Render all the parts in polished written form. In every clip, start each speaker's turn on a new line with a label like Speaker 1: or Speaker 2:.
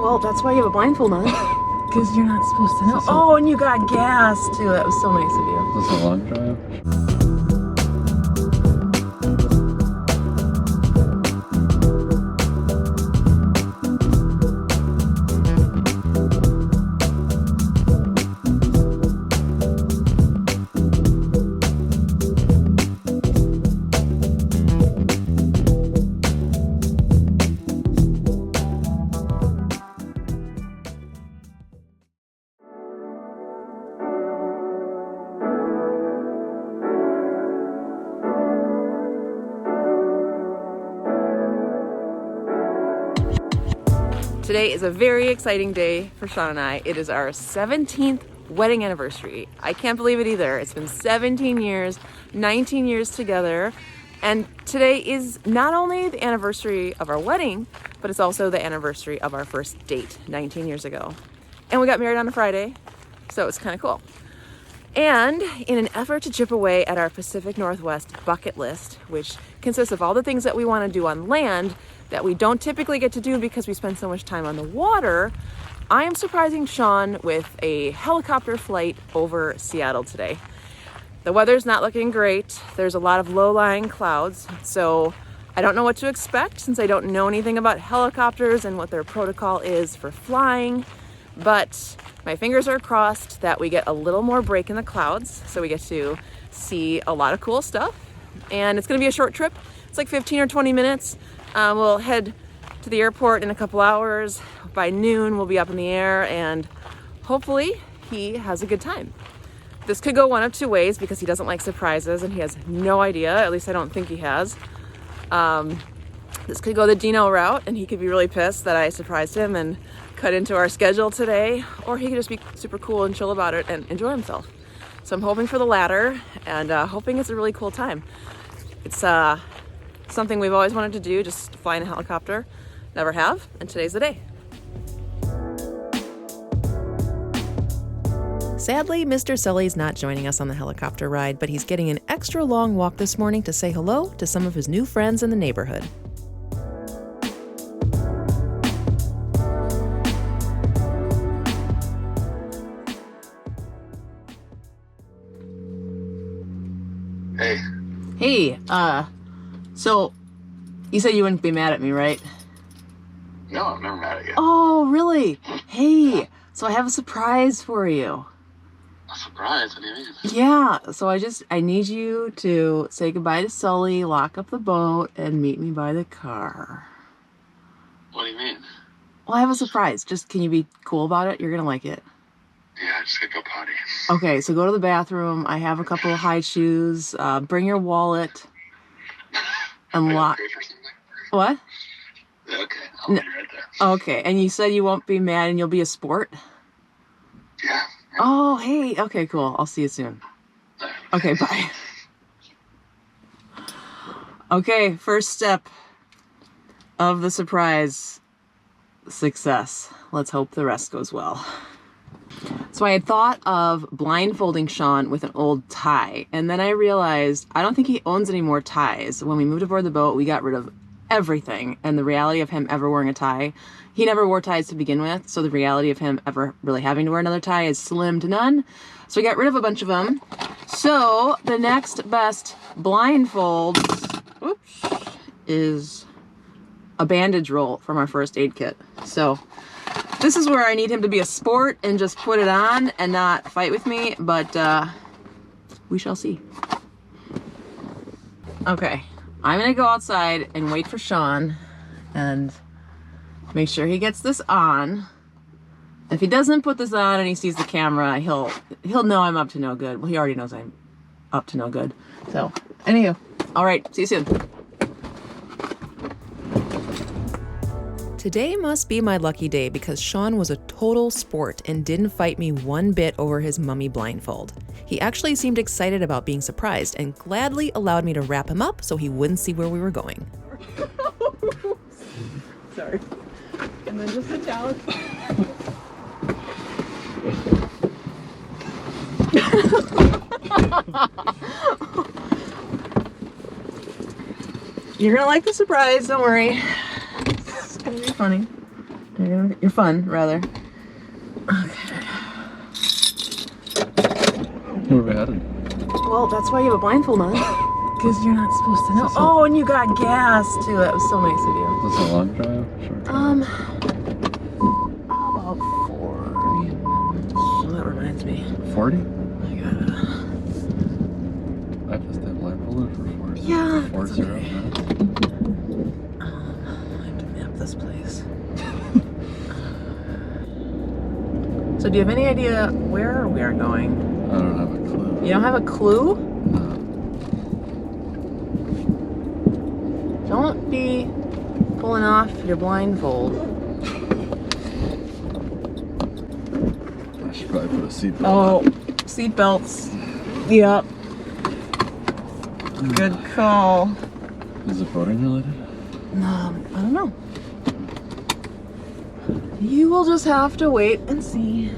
Speaker 1: Well, that's why you have a blindfold on. Because you're not supposed to know. Oh, and you got gas too. That was so nice of you.
Speaker 2: Is this a long drive?
Speaker 1: Today is a very exciting day for Sean and I. It is our 17th wedding anniversary. I can't believe it either. It's been 17 years, 19 years together. And today is not only the anniversary of our wedding, but it's also the anniversary of our first date 19 years ago. And we got married on a Friday, so it's kind of cool. And in an effort to chip away at our Pacific Northwest bucket list, which consists of all the things that we want to do on land that we don't typically get to do because we spend so much time on the water, I am surprising Sean with a helicopter flight over Seattle today. The weather's not looking great. There's a lot of low-lying clouds, so I don't know what to expect since I don't know anything about helicopters and what their protocol is for flying, but my fingers are crossed that we get a little more break in the clouds, so we get to see a lot of cool stuff. And it's gonna be a short trip. It's like 15 or 20 minutes. We'll head to the airport in a couple hours. By noon, we'll be up in the air, and hopefully he has a good time. This could go one of two ways because he doesn't like surprises and he has no idea, at least I don't think he has. This could go the Dino route and he could be really pissed that I surprised him and cut into our schedule today, or he could just be super cool and chill about it and enjoy himself. So I'm hoping for the latter and hoping it's a really cool time. It's something we've always wanted to do, just fly in a helicopter. Never have, and today's the day.
Speaker 3: Sadly, Mr. Sully's not joining us on the helicopter ride, but he's getting an extra long walk this morning to say hello to some of his new friends in the neighborhood.
Speaker 2: Hey.
Speaker 1: Hey, so you said you wouldn't be mad at me, right?
Speaker 2: No, I'm never mad at you.
Speaker 1: Oh, really? Hey, so I have a surprise for you.
Speaker 2: A surprise? What do you mean?
Speaker 1: Yeah, so I need you to say goodbye to Sully, lock up the boat, and meet me by the car.
Speaker 2: What do you mean?
Speaker 1: Well, I have a surprise. Just, can you be cool about it? You're gonna like it.
Speaker 2: Yeah, I just gotta go potty.
Speaker 1: Okay, so go to the bathroom. I have a couple of high shoes. Bring your wallet. And lock.
Speaker 2: Pay for something?
Speaker 1: What?
Speaker 2: Okay, I'll be right there.
Speaker 1: Okay, and you said you won't be mad and you'll be a sport?
Speaker 2: Yeah.
Speaker 1: Oh, hey. Okay, cool. I'll see you soon. Okay, bye. Okay, first step of the surprise success. Let's hope the rest goes well. So I had thought of blindfolding Sean with an old tie, and then I realized I don't think he owns any more ties. When we moved aboard the boat, we got rid of everything, and the reality of him ever wearing a tie, he never wore ties to begin with, so the reality of him ever really having to wear another tie is slim to none. So we got rid of a bunch of them. So the next best blindfold, is a bandage roll from our first aid kit. So this is where I need him to be a sport and just put it on and not fight with me, but we shall see. Okay, I'm gonna go outside and wait for Sean and make sure he gets this on. If he doesn't put this on and he sees the camera, he'll know I'm up to no good. Well, he already knows I'm up to no good. So, anywho, all right, see you soon.
Speaker 3: Today must be my lucky day because Sean was a total sport and didn't fight me one bit over his mummy blindfold. He actually seemed excited about being surprised and gladly allowed me to wrap him up so he wouldn't see where we were going.
Speaker 1: Sorry. And then just a towel. You're gonna like the surprise, don't worry. It's gonna be funny. There You're fun, rather.
Speaker 4: Where are we headed?
Speaker 1: Well, that's why you have a blindfold on. Because you're not supposed to know. Oh, and you got gas, too. That was so nice of you.
Speaker 4: Is this a long drive? Short drive?
Speaker 1: About 40. Oh, that reminds me.
Speaker 4: 40?
Speaker 1: I gotta...
Speaker 4: I have to stay blindfolded for 40.
Speaker 1: Yeah,
Speaker 4: 40
Speaker 1: that's okay.
Speaker 4: minutes.
Speaker 1: I have to map this place. So do you have any idea where we are going?
Speaker 4: I don't have a clue.
Speaker 1: You don't have a clue?
Speaker 4: No.
Speaker 1: Don't be pulling off your blindfold.
Speaker 4: I should probably put a seatbelt
Speaker 1: Oh,
Speaker 4: on.
Speaker 1: seatbelts. Yep. Good call.
Speaker 4: Is it boating related?
Speaker 1: I don't know. You will just have to wait and see.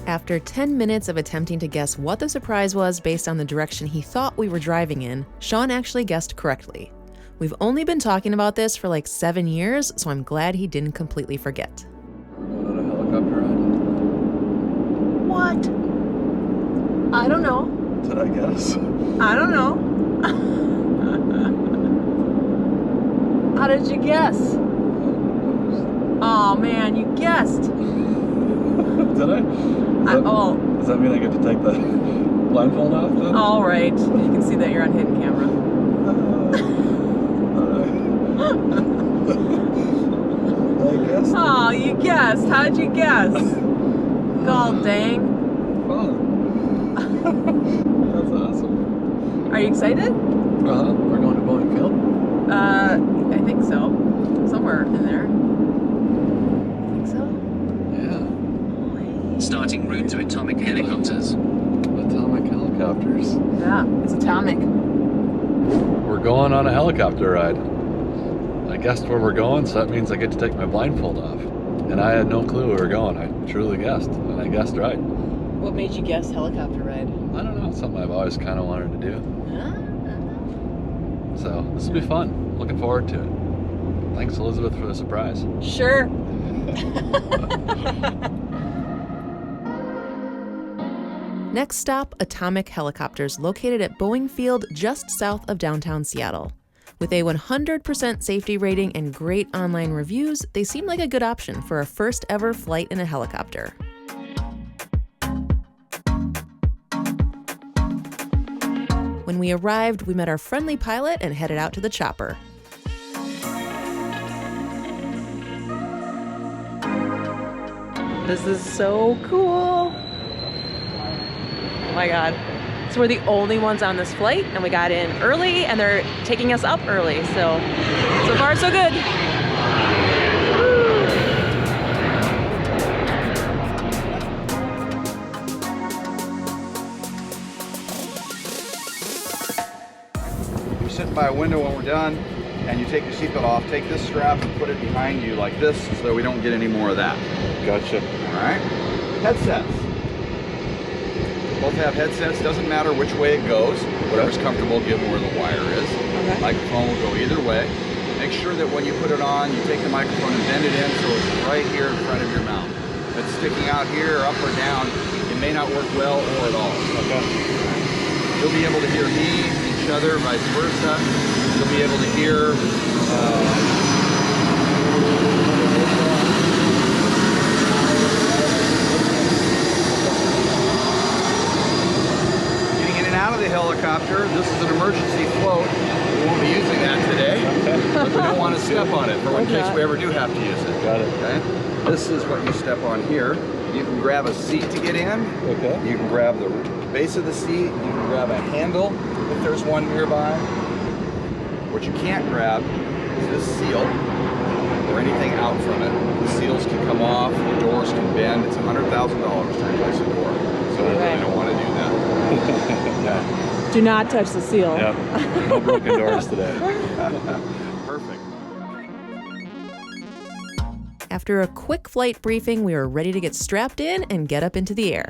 Speaker 3: After 10 minutes of attempting to guess what the surprise was based on the direction he thought we were driving in, Sean actually guessed correctly. We've only been talking about this for like 7 years, so I'm glad he didn't completely forget.
Speaker 4: We're going on a helicopter ride.
Speaker 1: What? I don't know.
Speaker 4: Did I guess?
Speaker 1: I don't know. How did you guess? Oh man, you guessed.
Speaker 4: Did I? Does that mean I get to take the blindfold off then?
Speaker 1: All right. You can see that you're on hidden camera.
Speaker 4: I guessed.
Speaker 1: Oh, you guessed. How'd you guess? God dang.
Speaker 4: Fun. That's awesome.
Speaker 1: Are you excited?
Speaker 4: We're going to Boeing Field?
Speaker 1: I think so. Somewhere in there. Think so?
Speaker 4: Yeah.
Speaker 5: Starting route to atomic helicopters.
Speaker 4: Atomic helicopters.
Speaker 1: Yeah, it's atomic.
Speaker 4: We're going on a helicopter ride. I guessed where we're going, so that means I get to take my blindfold off. And I had no clue where we were going. I truly guessed, and I guessed right.
Speaker 1: What made you guess helicopter ride?
Speaker 4: I don't know, it's something I've always kind of wanted to do. So this will be fun. Looking forward to it. Thanks, Elizabeth, for the surprise.
Speaker 1: Sure.
Speaker 3: Next stop, Atomic Helicopters, located at Boeing Field just south of downtown Seattle. With a 100% safety rating and great online reviews, they seem like a good option for a first ever flight in a helicopter. When we arrived, we met our friendly pilot and headed out to the chopper.
Speaker 1: This is so cool. Oh my God. So we're the only ones on this flight, and we got in early, and they're taking us up early. So far so good.
Speaker 6: You're sitting by a window when we're done, and you take your seatbelt off, take this strap and put it behind you like this so we don't get any more of that.
Speaker 4: Gotcha.
Speaker 6: All right? Headsets. Both have headsets, doesn't matter which way it goes. Whatever's comfortable, get where the wire is.
Speaker 1: Okay.
Speaker 6: Microphone will go either way. Make sure that when you put it on, you take the microphone and bend it in so it's right here in front of your mouth. If it's sticking out here or up or down, it may not work well or at all.
Speaker 4: Okay.
Speaker 6: You'll be able to hear me, each other, vice versa. You'll be able to hear getting in and out of the helicopter. This is an emergency float. We won't be using that today, but we don't want to step on it for in case we ever do have to use it.
Speaker 4: Got it.
Speaker 6: Okay. This is what you step on here. You can grab a seat to get in.
Speaker 4: Okay.
Speaker 6: You can grab the base of the seat. You can grab a handle if there's one nearby. What you can't grab is this seal or anything out from it. The seals can come off, the doors can bend. It's $100,000 to replace a door. So you really don't want to do that. Okay.
Speaker 1: Do not touch the seal.
Speaker 4: Yep. No broken doors today.
Speaker 6: Perfect.
Speaker 3: After a quick flight briefing, we were ready to get strapped in and get up into the air.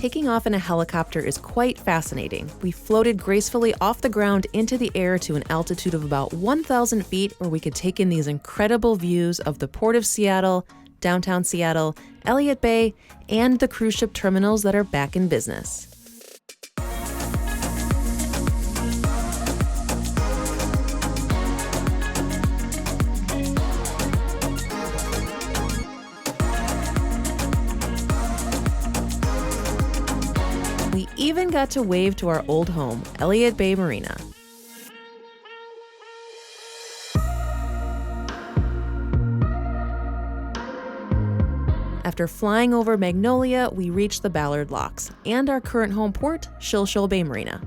Speaker 3: Taking off in a helicopter is quite fascinating. We floated gracefully off the ground into the air to an altitude of about 1,000 feet, where we could take in these incredible views of the Port of Seattle, downtown Seattle, Elliott Bay, and the cruise ship terminals that are back in business. We even got to wave to our old home, Elliott Bay Marina. After flying over Magnolia, we reached the Ballard Locks and our current home port, Shilshole Bay Marina.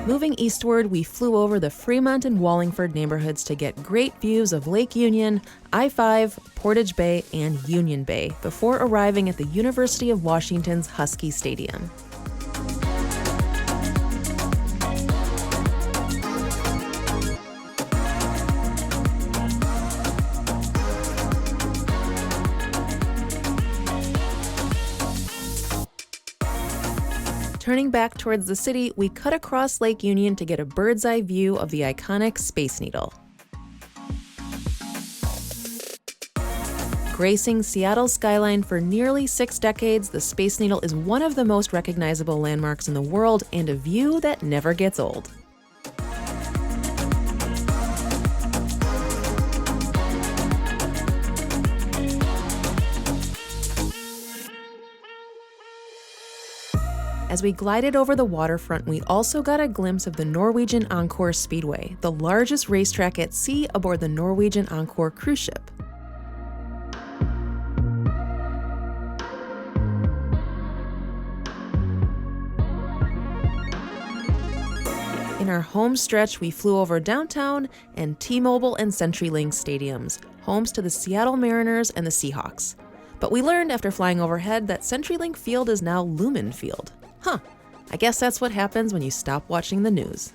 Speaker 3: Moving eastward, we flew over the Fremont and Wallingford neighborhoods to get great views of Lake Union, I-5, Portage Bay, and Union Bay before arriving at the University of Washington's Husky Stadium. Turning back towards the city, we cut across Lake Union to get a bird's eye view of the iconic Space Needle. Gracing Seattle's skyline for nearly 6 decades, the Space Needle is one of the most recognizable landmarks in the world and a view that never gets old. As we glided over the waterfront, we also got a glimpse of the Norwegian Encore Speedway, the largest racetrack at sea aboard the Norwegian Encore cruise ship. In our home stretch, we flew over downtown and T-Mobile and CenturyLink stadiums, homes to the Seattle Mariners and the Seahawks. But we learned after flying overhead that CenturyLink Field is now Lumen Field. Huh, I guess that's what happens when you stop watching the news.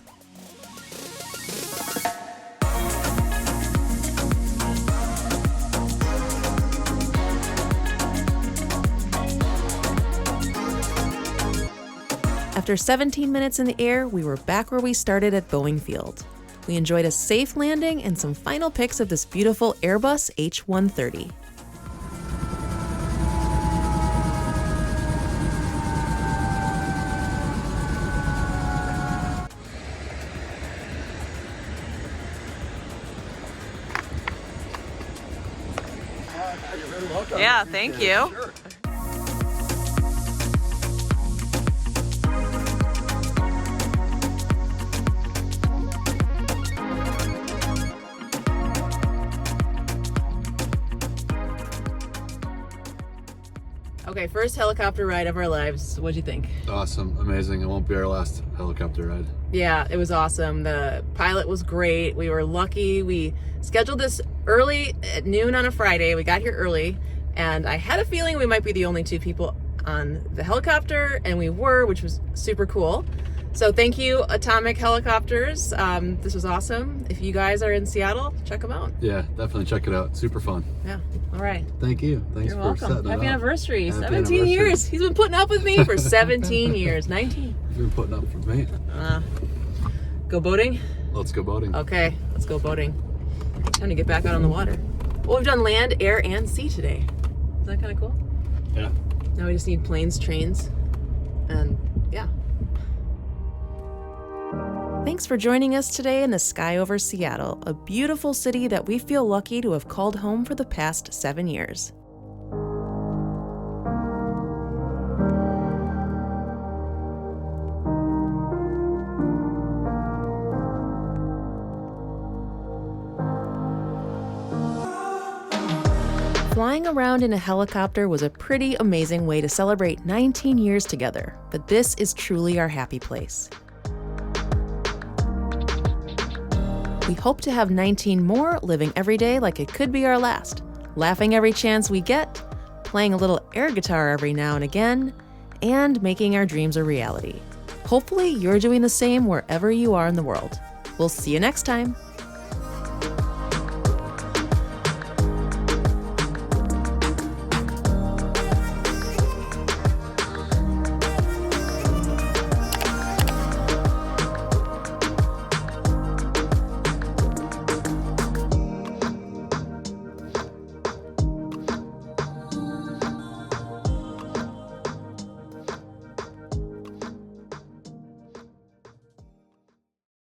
Speaker 3: After 17 minutes in the air, we were back where we started at Boeing Field. We enjoyed a safe landing and some final pics of this beautiful Airbus H-130.
Speaker 1: Yeah, thank you.
Speaker 6: Sure.
Speaker 1: Okay, first helicopter ride of our lives. What'd you think?
Speaker 4: Awesome, amazing. It won't be our last helicopter ride.
Speaker 1: Yeah, it was awesome. The pilot was great. We were lucky. We scheduled this early at noon on a Friday. We got here early, and I had a feeling we might be the only 2 people on the helicopter, and we were, which was super cool. So thank you, Atomic Helicopters. This was awesome. If you guys are in Seattle, check them out.
Speaker 4: Yeah, definitely check it out. Super fun.
Speaker 1: Yeah, all right.
Speaker 4: Thank you. Thanks
Speaker 1: You're
Speaker 4: for
Speaker 1: welcome.
Speaker 4: setting it
Speaker 1: Happy
Speaker 4: up.
Speaker 1: anniversary.
Speaker 4: Happy
Speaker 1: 17
Speaker 4: anniversary.
Speaker 1: years. He's been putting up with me for 17 years. 19.
Speaker 4: You've been putting up for me.
Speaker 1: Go boating?
Speaker 4: Let's go boating.
Speaker 1: Okay, let's go boating. Time to get back out on the water. Well, we've done land, air, and sea today. Is that kind of cool?
Speaker 4: Yeah.
Speaker 1: Now we just need planes, trains, and yeah.
Speaker 3: Thanks for joining us today in the sky over Seattle, a beautiful city that we feel lucky to have called home for the past 7 years. Flying around in a helicopter was a pretty amazing way to celebrate 19 years together, but this is truly our happy place. We hope to have 19 more, living every day like it could be our last, laughing every chance we get, playing a little air guitar every now and again, and making our dreams a reality. Hopefully, you're doing the same wherever you are in the world. We'll see you next time.